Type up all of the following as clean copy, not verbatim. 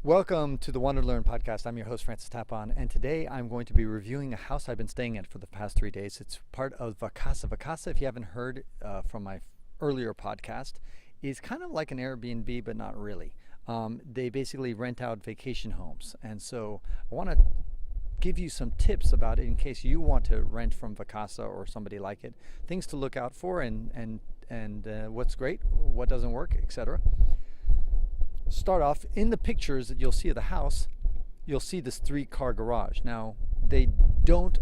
Welcome to the Want to Learn podcast. I'm your host, Francis Tapon, and today I'm going to be reviewing a house I've been staying in for the past 3 days. It's part of Vacasa. Vacasa, if you haven't heard from my earlier podcast, is kind of like an Airbnb, but not really. They basically rent out vacation homes, and so I want to give you some tips about it in case you want to rent from Vacasa or somebody like it. Things to look out for, and what's great, what doesn't work, etc. Start off in the pictures that you'll see of the house. You'll see this 3-car garage. Now, they don't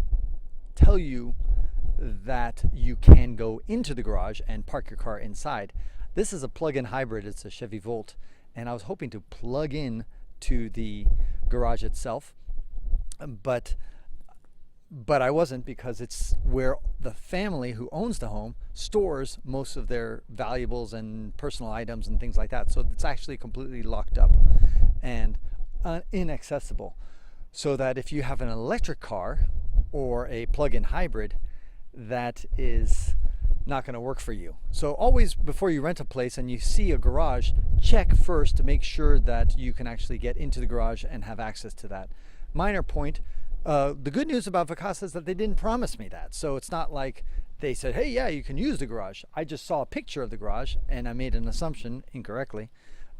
tell you that you can go into the garage and park your car inside. This is a plug-in hybrid. It's a Chevy Volt, and I was hoping to plug in to the garage itself, but I wasn't, because it's where the family who owns the home stores most of their valuables and personal items and things like that. So it's actually completely locked up and inaccessible. So that if you have an electric car or a plug-in hybrid, that is not going to work for you. So always, before you rent a place and you see a garage, check first to make sure that you can actually get into the garage and have access to that. Minor point. The good news about Vacasa is that they didn't promise me that. So it's not like they said, hey, yeah, you can use the garage. I just saw a picture of the garage and I made an assumption incorrectly.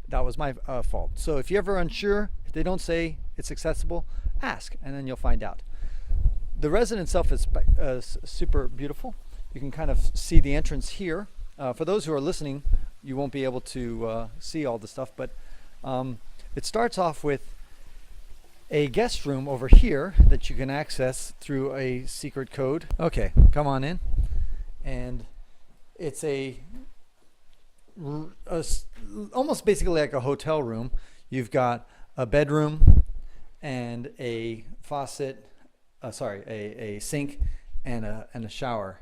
That was my fault. So if you're ever unsure, if they don't say it's accessible, ask, and then you'll find out. The residence itself is super beautiful. You can kind of see the entrance here. For those who are listening, you won't be able to see all the stuff, but it starts off with a guest room over here that you can access through a secret code. Okay, come on in. And it's almost basically like a hotel room. You've got a bedroom and a faucet, a sink and a shower.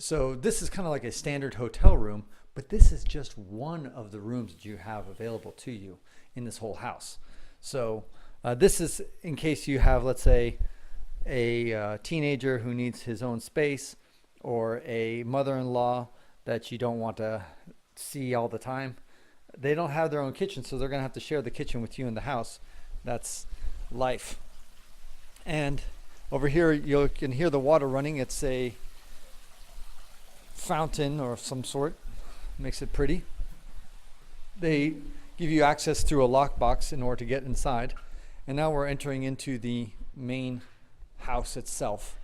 So this is kind of like a standard hotel room, but this is just one of the rooms that you have available to you in this whole house. So this is in case you have, let's say, a teenager who needs his own space, or a mother-in-law that you don't want to see all the time. They don't have their own kitchen, so they're going to have to share the kitchen with you in the house. That's life. And over here you can hear the water running. It's a fountain or some sort. Makes it pretty. They give you access through a lockbox in order to get inside. And now we're entering into the main house itself,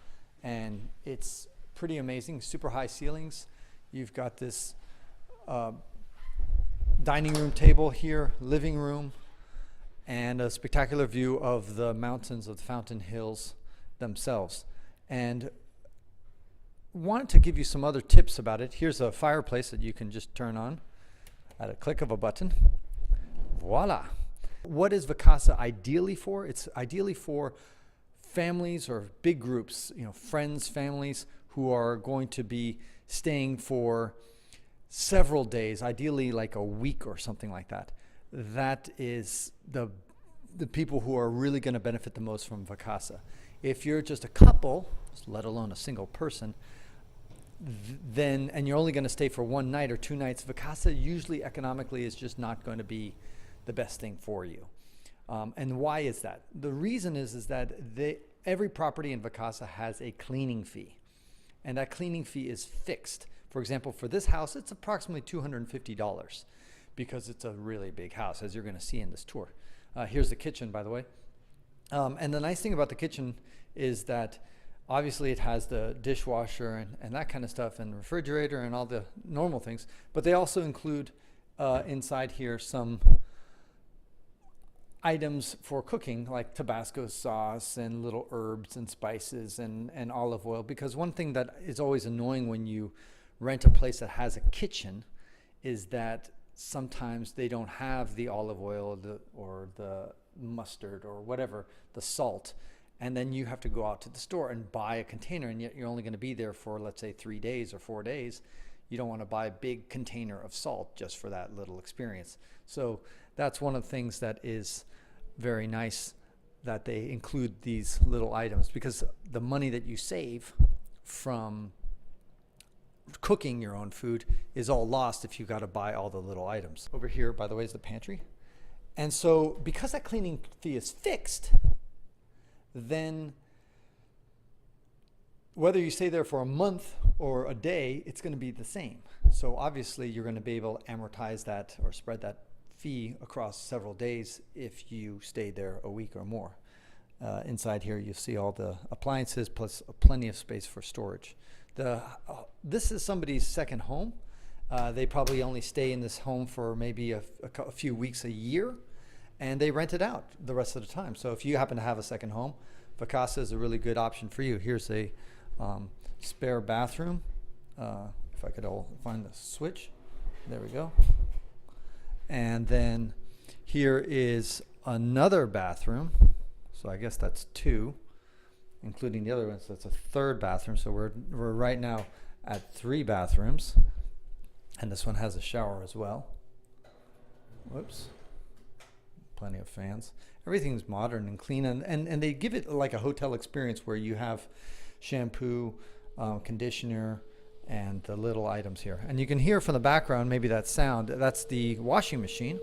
and it's pretty amazing. Super high ceilings. You've got this dining room table here, living room, and a spectacular view of the mountains of the Fountain Hills themselves. And wanted to give you some other tips about it. Here's a fireplace that you can just turn on at a click of a button. Voila. What is Vacasa ideally for? It's ideally for families or big groups, friends, families who are going to be staying for several days, ideally like a week or something like that. That is the people who are really going to benefit the most from Vacasa. If you're just a couple, let alone a single person, and you're only going to stay for 1 night or 2 nights, Vacasa usually economically is just not going to be the best thing for you. And why is that? The reason is that every property in Vacasa has a cleaning fee, and that cleaning fee is fixed. For example, for this house, it's approximately $250 because it's a really big house, as you're going to see in this tour. Here's the kitchen, by the way. And the nice thing about the kitchen is that obviously it has the dishwasher and that kind of stuff, and refrigerator and all the normal things, but they also include inside here some items for cooking, like Tabasco sauce and little herbs and spices and olive oil. Because one thing that is always annoying when you rent a place that has a kitchen is that sometimes they don't have the olive oil or the mustard or whatever, the salt, and then you have to go out to the store and buy a container, and yet you're only going to be there for, let's say, 3 days or 4 days. You don't want to buy a big container of salt just for that little experience. So that's one of the things that is very nice, that they include these little items, because the money that you save from cooking your own food is all lost if you got to buy all the little items. Over here, by the way, is the pantry. And so because that cleaning fee is fixed, then whether you stay there for a month or a day, it's going to be the same. So obviously you're going to be able to amortize that or spread that fee across several days if you stay there a week or more. Inside here you see all the appliances plus plenty of space for storage. This is somebody's second home. They probably only stay in this home for maybe a few weeks a year, and they rent it out the rest of the time. So if you happen to have a second home, Vacasa is a really good option for you. Here's a spare bathroom. If I could find the switch. There we go. And then here is another bathroom. So I guess that's two, including the other ones. That's a third bathroom. So we're right now at 3 bathrooms. And this one has a shower as well. Whoops. Plenty of fans. Everything's modern and clean. And they give it like a hotel experience where you have shampoo, conditioner, and the little items here. And you can hear from the background, maybe that sound. That's the washing machine.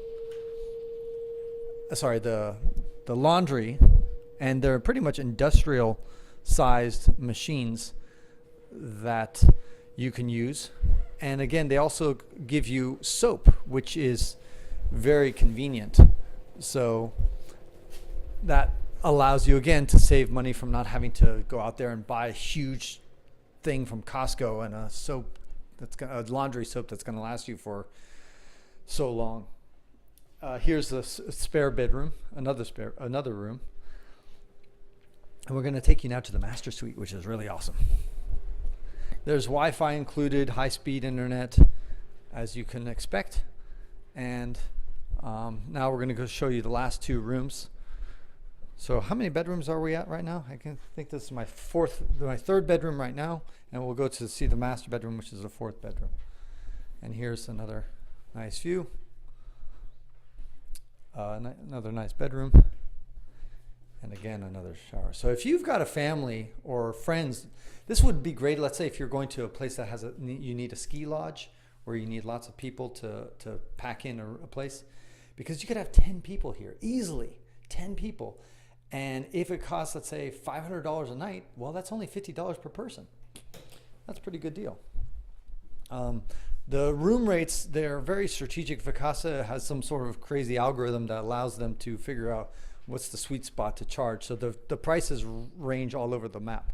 Sorry, the laundry. And they're pretty much industrial sized machines that you can use. And again, they also give you soap, which is very convenient. So that allows you again to save money from not having to go out there and buy a huge thing from Costco and a laundry soap that's going to last you for so long. Here's a spare bedroom, another room. And we're going to take you now to the master suite, which is really awesome. There's Wi-Fi included, high-speed internet, as you can expect. And now we're going to go show you the last 2 rooms. So how many bedrooms are we at right now? I think this is my 3rd bedroom right now. And we'll go to see the master bedroom, which is the 4th bedroom. And here's another nice view. Another nice bedroom. And again, another shower. So if you've got a family or friends, this would be great. Let's say if you're going to a place that you need a ski lodge where you need lots of people to pack in a place, because you could have 10 people here, easily 10 people. And if it costs, let's say, $500 a night, well, that's only $50 per person. That's a pretty good deal. The room rates, they're very strategic. Vacasa has some sort of crazy algorithm that allows them to figure out what's the sweet spot to charge. So the prices range all over the map.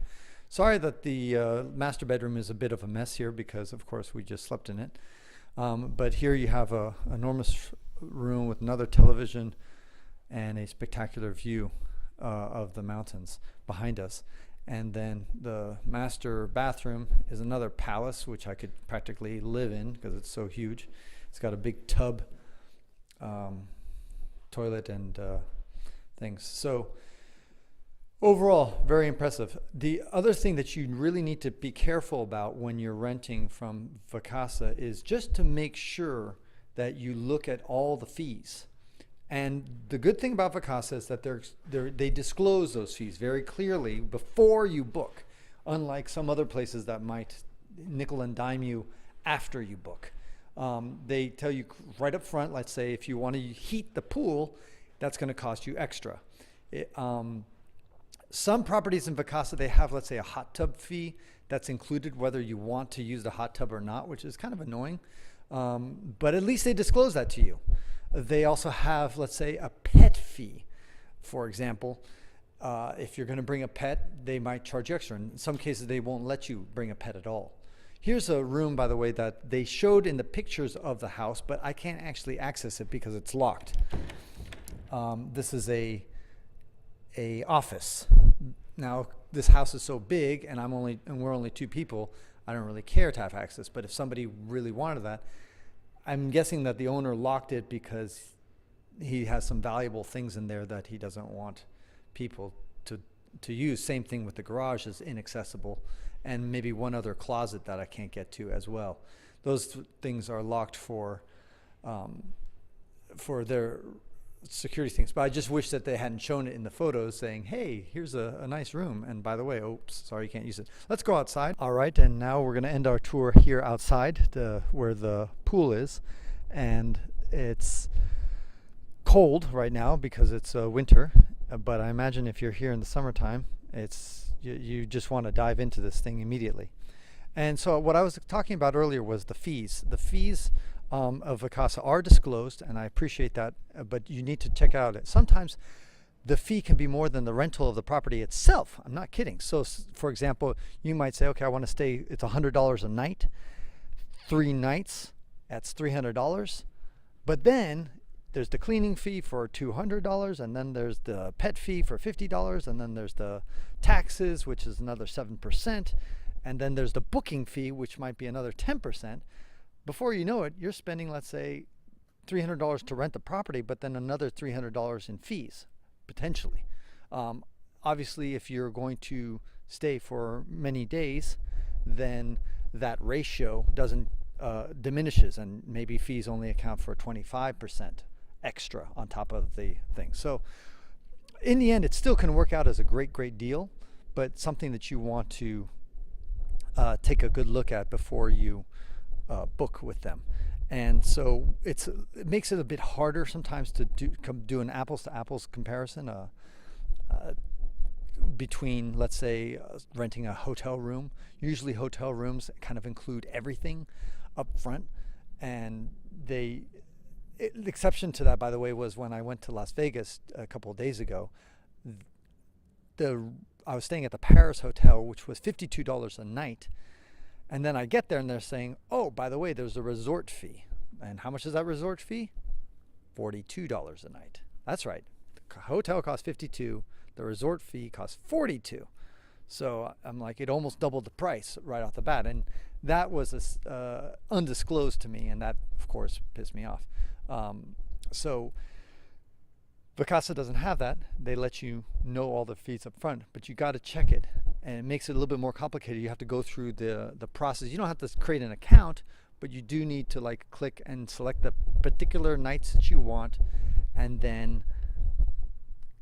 Sorry that the master bedroom is a bit of a mess here because, of course, we just slept in it. But here you have an enormous room with another television and a spectacular view of the mountains behind us. And then the master bathroom is another palace, which I could practically live in because it's so huge. It's got a big tub, toilet, and things. So overall, very impressive. The other thing that you really need to be careful about when you're renting from Vacasa is just to make sure that you look at all the fees. And the good thing about Vacasa is that they disclose those fees very clearly before you book, unlike some other places that might nickel and dime you after you book. They tell you right up front, let's say if you want to heat the pool, that's going to cost you extra. Some properties in Vacasa, they have, let's say, a hot tub fee that's included whether you want to use the hot tub or not, which is kind of annoying. But at least they disclose that to you. They also have, let's say, a pet fee. For example, if you're going to bring a pet, they might charge you extra. In some cases, they won't let you bring a pet at all. Here's a room, by the way, that they showed in the pictures of the house, but I can't actually access it because it's locked. This is a office. Now, this house is so big, and we're only 2 people. I don't really care to have access, but if somebody really wanted that, I'm guessing that the owner locked it because he has some valuable things in there that he doesn't want people to use. Same thing with the garage is inaccessible, and maybe one other closet that I can't get to as well. Those things are locked for their security things. But I just wish that they hadn't shown it in the photos saying, hey, here's a nice room. And by the way, oops, sorry, you can't use it. Let's go outside. All right, and now we're going to end our tour here outside where the pool is. And it's cold right now because it's winter, but I imagine if you're here in the summertime, you just want to dive into this thing immediately. And so what I was talking about earlier was the fees. The fees of Vacasa are disclosed, and I appreciate that, but you need to check out it. Sometimes the fee can be more than the rental of the property itself. I'm not kidding. So for example, you might say, okay, I want to stay, it's $100 a night, 3 nights, that's $300. But then there's the cleaning fee for $200, and then there's the pet fee for $50, and then there's the taxes, which is another 7%, and then there's the booking fee, which might be another 10%. Before you know it, you're spending, let's say, $300 to rent the property, but then another $300 in fees, potentially. Obviously, if you're going to stay for many days, then that ratio doesn't diminishes, and maybe fees only account for 25% extra on top of the thing. So in the end, it still can work out as a great deal, but something that you want to take a good look at before you book with them. And so it makes it a bit harder sometimes to do an apples to apples comparison between, let's say, renting a hotel room. Usually hotel rooms kind of include everything up front, and the exception to that, by the way, was when I went to Las Vegas a couple of days ago. I was staying at the Paris hotel, which was $52 a night, and then I get there and they're saying, oh, by the way, there's a resort fee. And how much is that resort fee? $42 a night. That's right. The hotel costs $52, the resort fee costs $42. So I'm like, it almost doubled the price right off the bat, and that was undisclosed to me, and that of course pissed me off. So Vacasa doesn't have that. They let you know all the fees up front, but you got to check it, and it makes it a little bit more complicated. You have to go through the process. You don't have to create an account, but you do need to like click and select the particular nights that you want, and then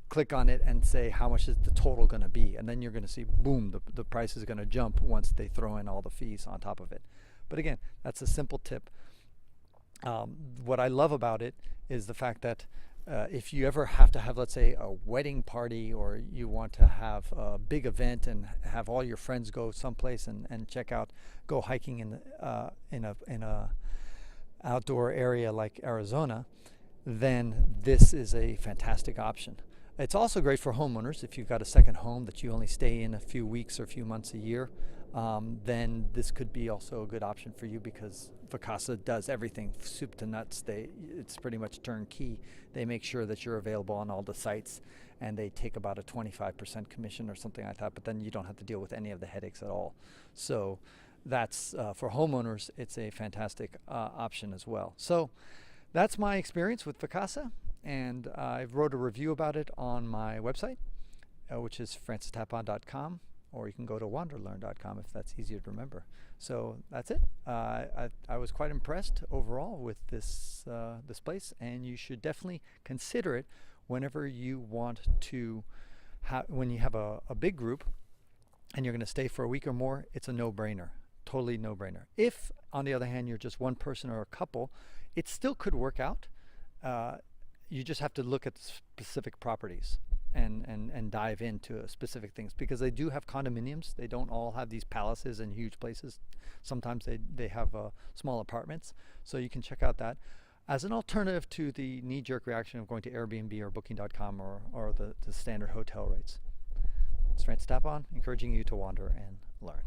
click on it and say how much is the total going to be, and then you're going to see, boom, the price is going to jump once they throw in all the fees on top of it. But again, that's a simple tip. What I love about it is the fact that if you ever have to have, let's say, a wedding party, or you want to have a big event and have all your friends go someplace and check out, go hiking in a outdoor area like Arizona, then this is a fantastic option. It's also great for homeowners. If you've got a second home that you only stay in a few weeks or a few months a year, then this could be also a good option for you, because Vacasa does everything soup to nuts. It's pretty much turnkey. They make sure that you're available on all the sites, and they take about a 25% commission or something like that, but then you don't have to deal with any of the headaches at all. So that's for homeowners, it's a fantastic option as well. So that's my experience with Vacasa, and I wrote a review about it on my website, which is francistapon.com, or you can go to wanderlearn.com if that's easier to remember. So that's it. I was quite impressed overall with this place, and you should definitely consider it whenever you want to when you have a big group and you're going to stay for a week or more. It's a no-brainer, totally no-brainer. If, on the other hand, you're just one person or a couple, it still could work out. You just have to look at specific properties and dive into specific things, because they do have condominiums. They don't all have these palaces and huge places. Sometimes they have small apartments, so you can check out that as an alternative to the knee-jerk reaction of going to Airbnb or Booking.com or the standard hotel rates. It's Francis Tapon, encouraging you to wander and learn.